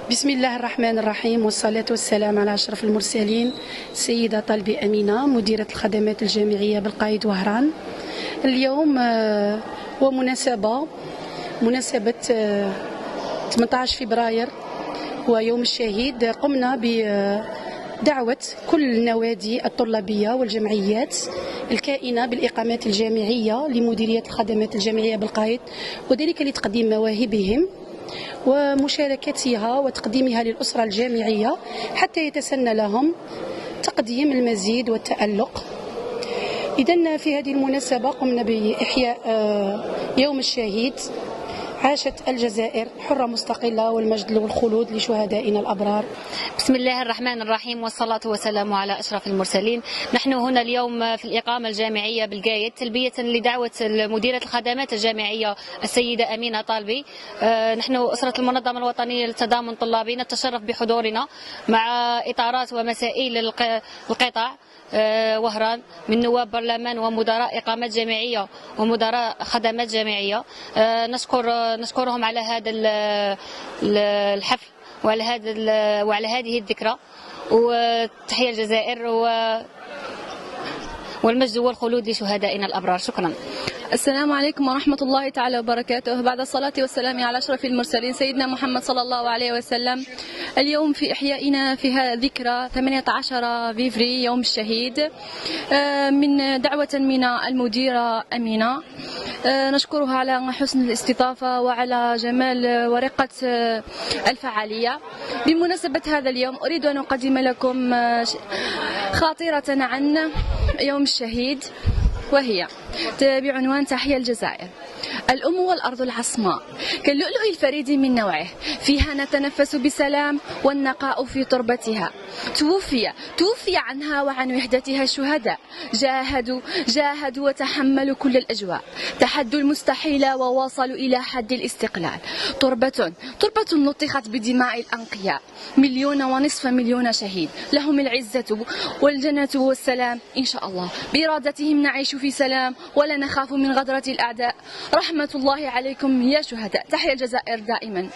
بسم الله الرحمن الرحيم، والصلاة والسلام على أشرف المرسلين. سيدة طالبة أمينة، مديرة الخدمات الجامعية بالقايد وهران. اليوم هو مناسبة 18 فبراير، هو يوم الشهيد. قمنا بدعوة كل النوادي الطلابية والجمعيات الكائنة بالإقامات الجامعية لمديرية الخدمات الجامعية بالقايد، وذلك لتقديم مواهبهم ومشاركتها وتقديمها للأسرة الجامعية حتى يتسنى لهم تقديم المزيد والتألق. إذن في هذه المناسبة قمنا بإحياء يوم الشهيد. عاشت الجزائر حرة مستقلة، والمجد والخلود لشهدائنا الأبرار. بسم الله الرحمن الرحيم، والصلاة والسلام على أشرف المرسلين. نحن هنا اليوم في الإقامة الجامعية بالقايد تلبية لدعوة مديرة الخدمات الجامعية السيدة أمينة طالبي. نحن أسرة المنظمة الوطنية للتضامن الطلابي نتشرف بحضورنا مع إطارات ومسائل القطاع وهران من نواب برلمان ومدراء إقامات جامعية ومدراء خدمات جامعية. نشكرهم على هذا الحفل وعلى هذه الذكرى، وتحية الجزائر والمجد والخلود لشهدائنا الأبرار. شكرا. السلام عليكم ورحمة الله تعالى وبركاته. بعد الصلاة والسلام على أشرف المرسلين سيدنا محمد صلى الله عليه وسلم. اليوم في إحيائنا فيها ذكرى 18 فيفري يوم الشهيد، من دعوة من المديرة أمينة. نشكرها على حسن الاستضافة وعلى جمال ورقة الفعالية. بمناسبة هذا اليوم أريد أن أقدم لكم خاطرة عن يوم الشهيد، وهي بعنوان تحيا الجزائر. الأم والأرض العصماء كاللؤلؤ الفريد من نوعه، فيها نتنفس بسلام والنقاء في تربتها. توفي عنها وعن وحدتها الشهداء، جاهدوا وتحملوا كل الأجواء، تحدوا المستحيل وواصلوا إلى حد الاستقلال. تربة لطخت بدماء الأنقياء، 1.5 مليون شهيد، لهم العزة والجنة والسلام إن شاء الله. بإرادتهم نعيش في سلام ولا نخاف من غدرة الأعداء. رحمة الله عليكم يا شهداء. تحيا الجزائر دائما.